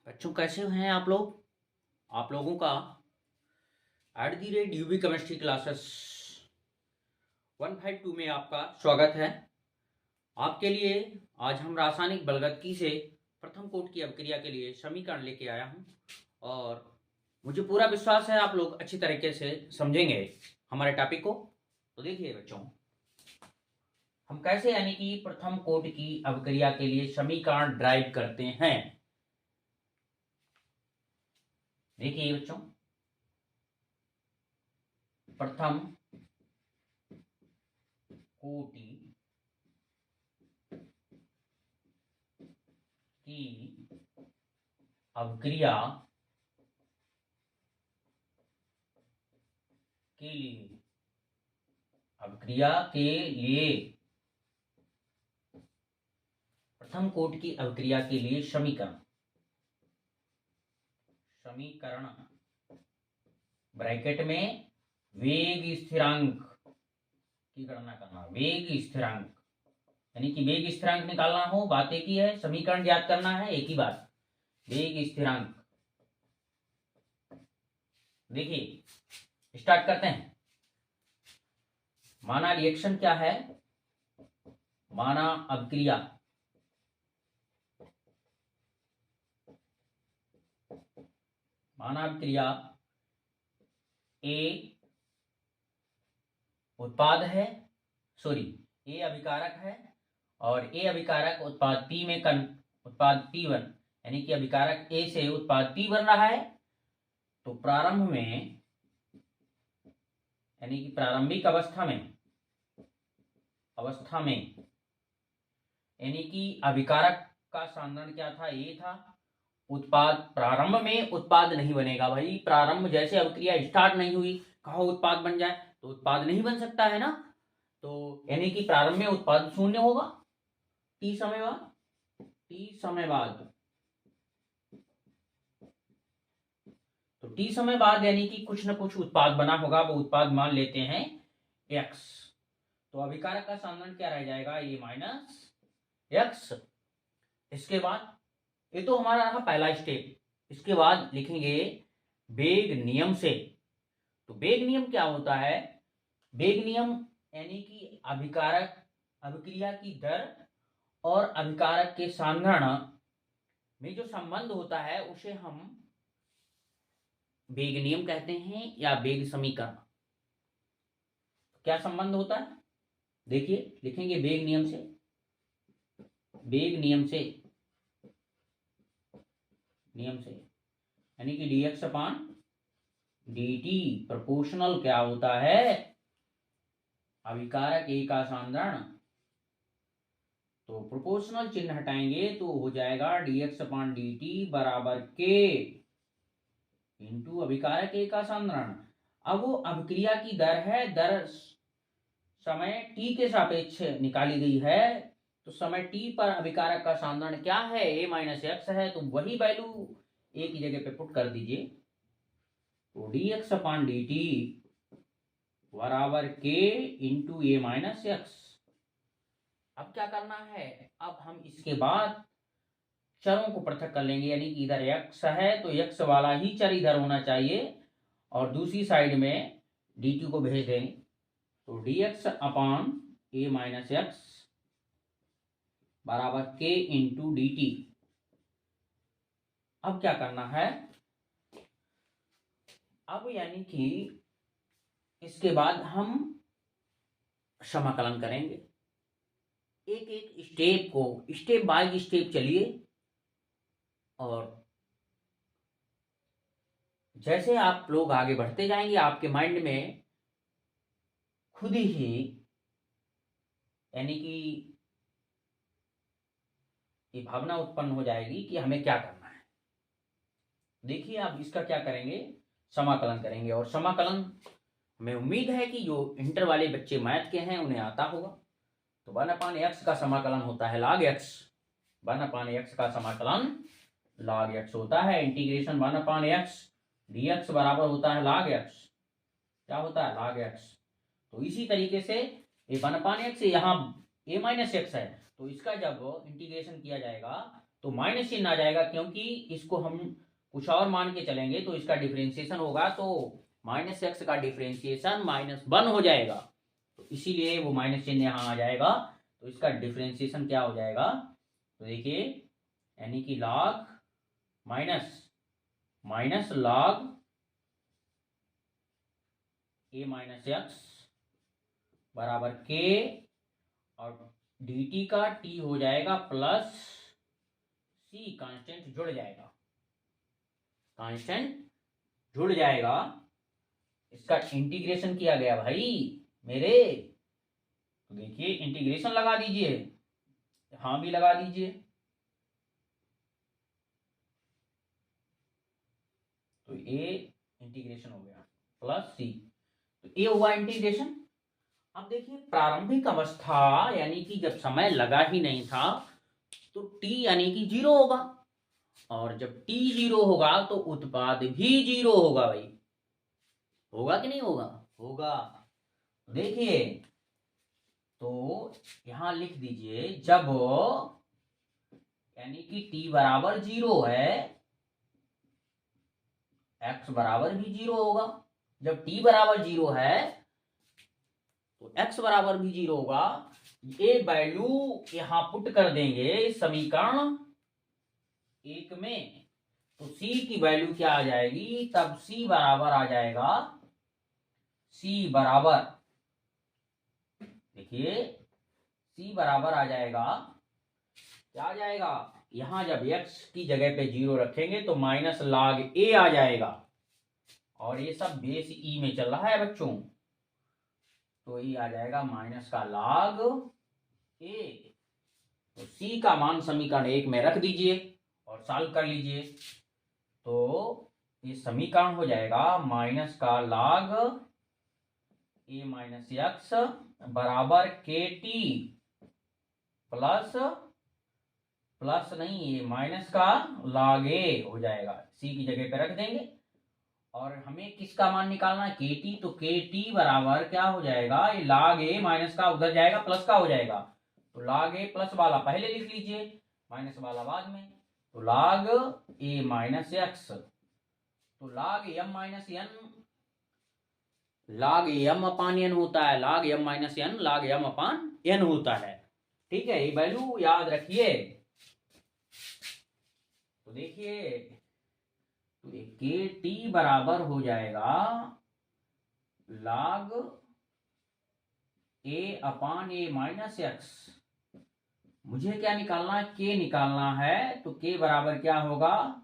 बच्चों कैसे हैं आप लोग। आप लोगों का @UB केमिस्ट्री क्लासेस 152 में आपका स्वागत है। आपके लिए आज हम रासायनिक बलगदगी से प्रथम कोट की अभिक्रिया के लिए समीकरण लेके आया हूं और मुझे पूरा विश्वास है आप लोग अच्छी तरीके से समझेंगे हमारे टॉपिक को। तो देखिए बच्चों, हम कैसे यानी कि प्रथम कोट की अभिक्रिया के लिए समीकरण ड्राइव करते हैं। देखिए बच्चों, प्रथम कोटि की अभिक्रिया के लिए प्रथम कोट की अभिक्रिया के लिए समीकरण ब्रैकेट में वेग स्थिरांक की गणना करना। वेग स्थिरांक यानी कि वेग स्थिरांक निकालना हो, बात एक ही है, समीकरण ज्ञात करना है, एक ही बात, वेग स्थिरांक। देखिए स्टार्ट करते हैं। माना रिएक्शन क्या है, माना अभिक्रिया, ए उत्पाद है, ए अभिकारक है और ए अभिकारक उत्पाद P में उत्पाद P1 यानी कि अभिकारक A से उत्पाद P बन रहा है। तो प्रारंभ में यानी कि प्रारंभिक अवस्था में यानी कि अभिकारक का सांद्रण क्या था, A था। उत्पाद प्रारंभ में उत्पाद नहीं बनेगा भाई, प्रारंभ जैसे अभिक्रिया स्टार्ट नहीं हुई कहो उत्पाद बन जाए, तो उत्पाद नहीं बन सकता है ना। तो यानी कि प्रारंभ में उत्पाद शून्य होगा टी समय बाद। तो टी समय बाद यानी कि कुछ न कुछ उत्पाद बना होगा, वो उत्पाद मान लेते हैं x। तो अभिकारक का सांद्रण क्या रह जाएगा, A माइनस x। इसके बाद ये तो हमारा रहा पहला स्टेप। इसके बाद लिखेंगे वेग नियम से। तो वेग नियम क्या होता है, वेग नियम यानी कि अभिक्रिया की दर और अभिकारक के सांद्रण में जो संबंध होता है उसे हम वेग नियम कहते हैं या वेग समीकरण। क्या संबंध होता है, देखिए लिखेंगे वेग नियम से यानी कि dx अपान dt प्रोपोर्शनल क्या होता है, अभिकारक A का सांद्रण। तो प्रोपोर्शनल चिन्ह हटाएंगे तो हो जाएगा dx अपान dt बराबर k इंटू अभिकारक A का सांद्रण। अब वो अभिक्रिया की दर है, दर समय t के सापेक्ष निकाली गई है। तो समय t पर अभिकारक का सांद्रण क्या है, A माइनस x है, तो वही वैल्यू A की जगह पे पुट कर दीजिए। तो dx अपान dt बराबर k into A minus x। अब क्या करना है, अब हम इसके बाद चरों को पृथक कर लेंगे, यानी कि इधर x है तो x वाला ही चर इधर होना चाहिए और दूसरी साइड में dt को भेज देंगे। तो dx upon A minus x बराबर k इंटू dt। अब क्या करना है, अब यानी कि इसके बाद हम समाकलन करेंगे। एक एक स्टेप को स्टेप बाय स्टेप चलिए और जैसे आप लोग आगे बढ़ते जाएंगे आपके माइंड में खुद ही यानी कि ये भावना उत्पन्न हो जाएगी कि हमें क्या करना है। देखिए आप इसका क्या करेंगे, समाकलन करेंगे। और समाकलन हमें उम्मीद है कि जो इंटर वाले बच्चे मैथ के हैं उन्हें आता होगा। तो 1/x का समाकलन होता है log x, 1/x का समाकलन log x होता है। इंटीग्रेशन 1/x dx बराबर होता है log x, क्या होता है log x। तो इसी तरीके से ये 1/x यहाँ a माइनस x है, तो इसका जब इंटीग्रेशन किया जाएगा तो माइनस चिन्ह आ जाएगा, क्योंकि इसको हम कुछ और मान के चलेंगे तो इसका डिफरेंशिएशन होगा, तो माइनस एक्स का डिफरेंशिएशन -1 हो जाएगा, तो इसीलिए वो माइनस चिन्ह यहाँ आ जाएगा। तो इसका डिफरेंशिएशन क्या हो जाएगा, तो देखिए, यानी कि log minus log a minus x बराबर के, और dt का t हो जाएगा प्लस c, कांस्टेंट जुड़ जाएगा, कांस्टेंट जुड़ जाएगा। इसका इंटीग्रेशन किया गया भाई मेरे, तो देखिए इंटीग्रेशन लगा दीजिए, यहां भी लगा दीजिए, तो ए इंटीग्रेशन हो गया प्लस सी, तो ये हुआ इंटीग्रेशन। अब देखिए प्रारंभिक अवस्था यानी कि जब समय लगा ही नहीं था तो t यानी कि 0 होगा, और जब t 0 होगा तो उत्पाद भी 0 होगा भाई, होगा कि नहीं होगा, होगा। देखिए तो यहां लिख दीजिए, जब यानी कि t बराबर 0 है, x बराबर भी 0 होगा, जब t बराबर 0 है तो x बराबर भी 0 होगा। ये वैल्यू यहां पुट कर देंगे समीकरण 1 में, तो c की वैल्यू क्या आ जाएगी, तब c बराबर आ जाएगा, c बराबर, देखिए c बराबर आ जाएगा, क्या आ जाएगा, यहां जब x की जगह पे 0 रखेंगे तो माइनस log a आ जाएगा, और ये सब बेस e में चल रहा है बच्चों, तो ये आ जाएगा माइनस का log a। तो c का मान समीकरण 1 में रख दीजिए और सॉल्व कर लीजिए, तो ये समीकरण हो जाएगा माइनस का log a माइनस एक्स बराबर के टी प्लस नहीं, ये माइनस का log a हो जाएगा, c की जगह पे रख देंगे, और हमें किसका मान निकालना है, के टी, तो के टी बराबर क्या हो जाएगा, ये log a माइनस का उधर जाएगा प्लस का हो जाएगा, तो log a प्लस वाला पहले लिख लीजिए, माइनस वाला बाद में, तो log a माइनस एक्स, तो log m minus n, log m अपान n होता है, log m minus n log m अपान n होता है, ठीक है, ये वैल्यू याद रखिए। तो देखिए, तो के टी बराबर हो जाएगा log a upon a minus x, मुझे क्या निकालना है, के निकालना है, तो के बराबर क्या होगा,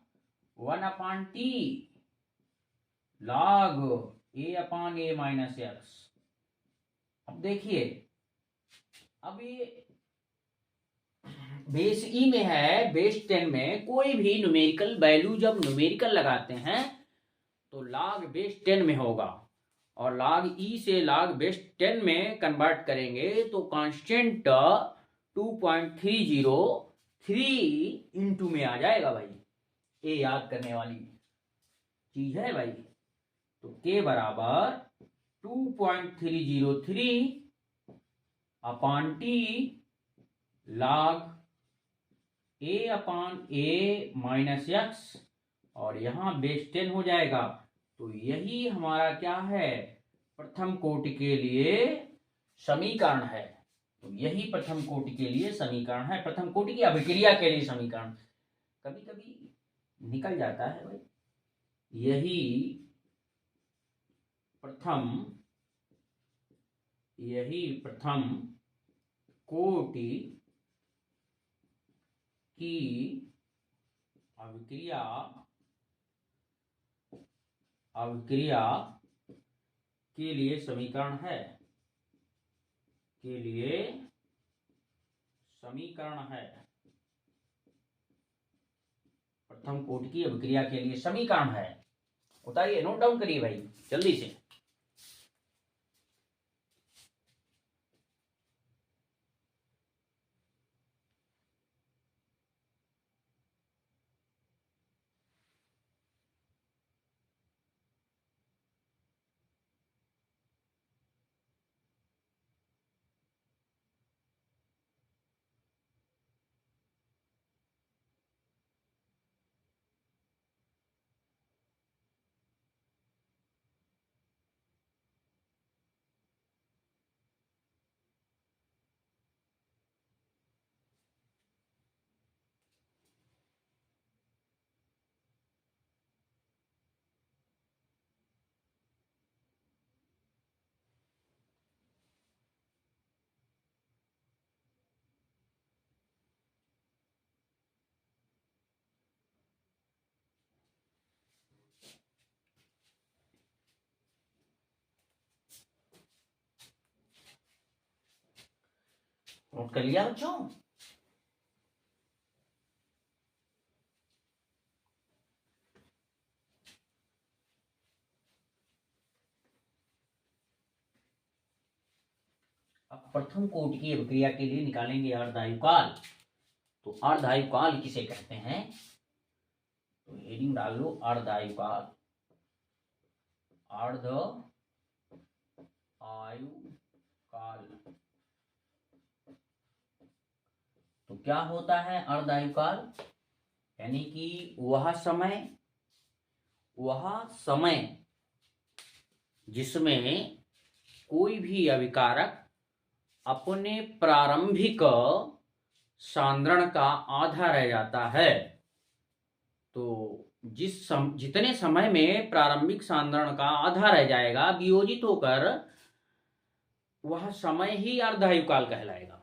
1 upon T log a upon a minus x. अब देखिए, अब ये बेस ई में है, बेस 10 में कोई भी न्यूमेरिकल वैल्यू जब न्यूमेरिकल लगाते हैं तो log बेस 10 में होगा, और log ई से log बेस 10 में कन्वर्ट करेंगे तो कांस्टेंट 2.303 इंटू में आ जाएगा भाई, ये याद करने वाली चीज है भाई, तो के बराबर 2.303 upon T log a upon a minus x, और यहां बेस 10 हो जाएगा, तो यही हमारा क्या है, प्रथम कोटि के लिए समीकरण है, तो यही प्रथम कोटि के लिए समीकरण है, प्रथम कोटि की अभिक्रिया के लिए समीकरण, कभी कभी निकल जाता है भाई, यही प्रथम कोटि की अभिक्रिया के लिए समीकरण है, प्रथम कोटि की अभिक्रिया के लिए समीकरण है। उतारिए, नोट डाउन करिए भाई जल्दी से। नोट कर लिया बच्चों? अब प्रथम कोटि की अभिक्रिया के लिए निकालेंगे अर्धायुकाल। तो अर्धायुकाल किसे कहते हैं? तो हेडिंग डाल लो अर्धायुकाल। अर्ध आयुकाल। तो क्या होता है अर्धायुकाल? यानी कि वह समय जिसमें कोई भी अभिकारक अपने प्रारंभिक सांद्रण का आधा रह जाता है। तो जितने समय में प्रारंभिक सांद्रण का आधा रह जाएगा वियोजित होकर, वह समय ही अर्धायुकाल कहलाएगा।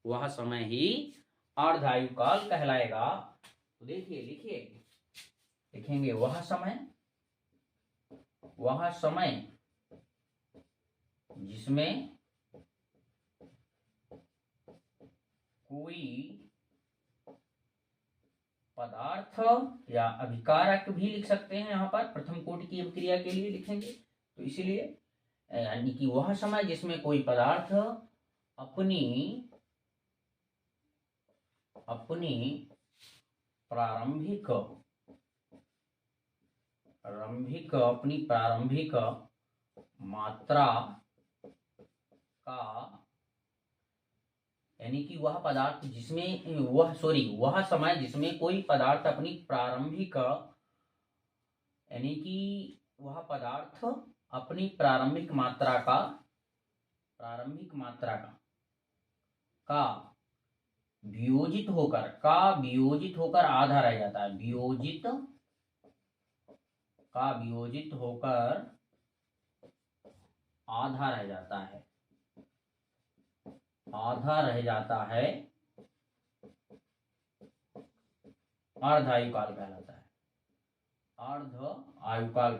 वह समय ही अर्धायुकाल कहलाएगा। तो देखिए, लिखेंगे वह समय जिसमें कोई पदार्थ या अभिकारक भी लिख सकते हैं, यहाँ पर प्रथम कोटि की अभिक्रिया के लिए लिखेंगे। तो इसीलिए यानी कि वह समय जिसमें कोई पदार्थ अपनी प्रारंभिक मात्रा का, यानी कि वह पदार्थ जिसमें वह समय जिसमें कोई पदार्थ अपनी प्रारंभिक, यानी कि वह पदार्थ अपनी प्रारंभिक मात्रा का वियोजित होकर आधा रह जाता है। वियोजित होकर आधा रह जाता है, अर्धायुकाल कहलाता है। अर्धायुकाल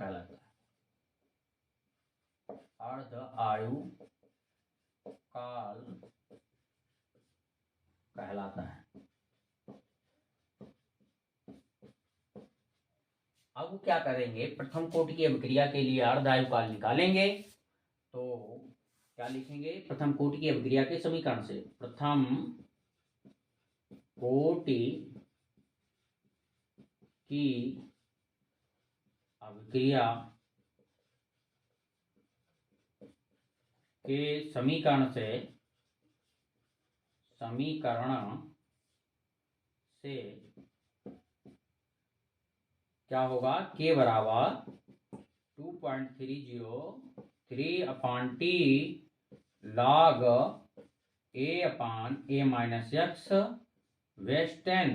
कहलाता है। अब क्या करेंगे? प्रथम कोटि की अभिक्रिया के लिए अर्धायुकाल निकालेंगे। तो क्या लिखेंगे? प्रथम कोटि की अभिक्रिया के समीकरण से प्रथम कोटि की अभिक्रिया के समीकरण से क्या होगा? K बराबर 2.303/T log A minus x वेस्ट 10।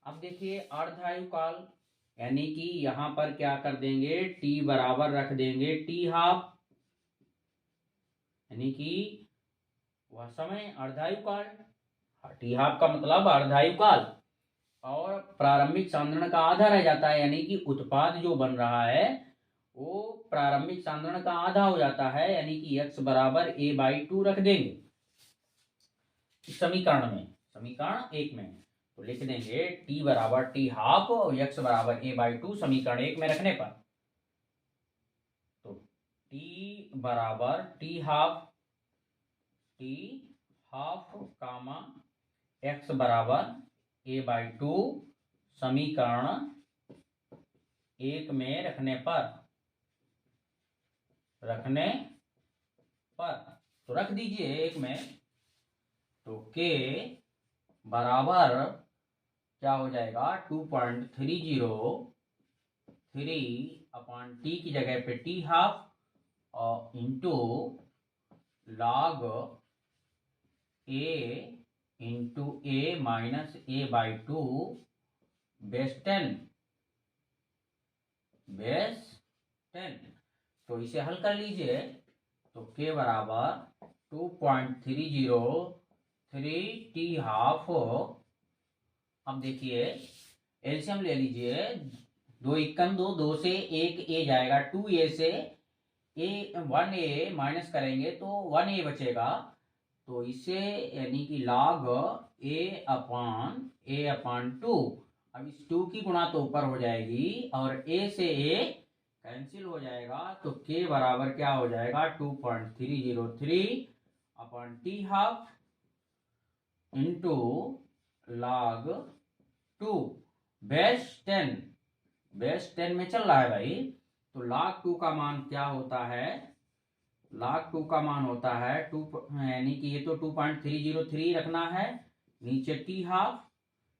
अब देखिए अर्धायुकाल, यानी कि यहां पर क्या कर देंगे? T बराबर रख देंगे T हाफ, यानी कि वह समय अर्धायुकाल। T हाफ का मतलब अर्धायुकाल। और प्रारंभिक सांद्रण का आधा रह जाता है, यानी कि उत्पाद जो बन रहा है वो प्रारंभिक सांद्रण का आधा हो जाता है, यानी कि x बराबर A/2 रख देंगे इस समीकरण 1 में। तो लिख देंगे T बराबर T हाफ और x बराबर A/2 समीकरण 1 में रखने पर। तो T बराबर T हाफ कामा x बराबर A/2 समीकरण 1 में रखने पर तो रख दीजिए 1 में। तो K बराबर क्या हो जाएगा? 2.303/T की जगह पे T हाफ और into log A minus A/2 base 10। तो इसे हल कर लीजिए। तो K बराबर 2.303T हाफ। अब देखिए एलसीएम ले लीजिए, 2 1 2, 2 से 1 A जाएगा, 2A से 1A माइनस करेंगे तो 1A बचेगा। तो इसे यानी कि log a/2। अब इस 2 की गुणा तो ऊपर हो जाएगी और a से a कैंसिल हो जाएगा, तो k बराबर क्या हो जाएगा 2.303/t½ इंटू log 2 बेस 10 में चल रहा है भाई। तो log 2 का मान क्या होता है, log 2 का मान होता है 2, यानी कि ये तो 2.303 रखना है, नीचे t½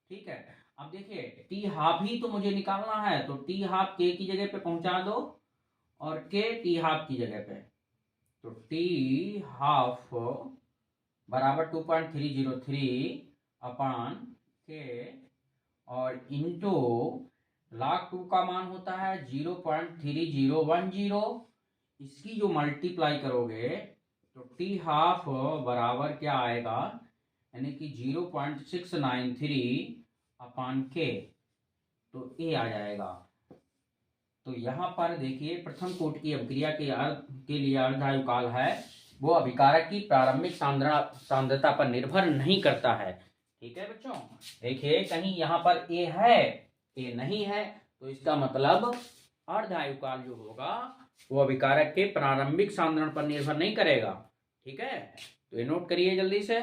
ठीक है। अब देखिए t½ ही तो मुझे निकालना है, तो t½ k की जगह पे पहुंचा दो और k t½ की जगह पे, तो t½ बराबर 2.303/k और इंटू log 2 का मान होता है 0.3010। इसकी जो मल्टीप्लाई करोगे तो t½ बराबर क्या आएगा, यानी कि 0.693/k, तो a आ जाएगा। तो यहाँ पर देखिए प्रथम कोटि की अभिक्रिया के लिए अर्धायुकाल है वो अभिकारक की प्रारंभिक सांद्रता पर निर्भर नहीं करता है। ठीक है बच्चों, देखिए कहीं यहाँ पर a है, a नहीं है, तो इसका मतलब अर्धायुकाल जो होगा वो अभिकारक के प्रारंभिक सांद्रण पर निर्भर नहीं करेगा। ठीक है, तो ये नोट करिए जल्दी से।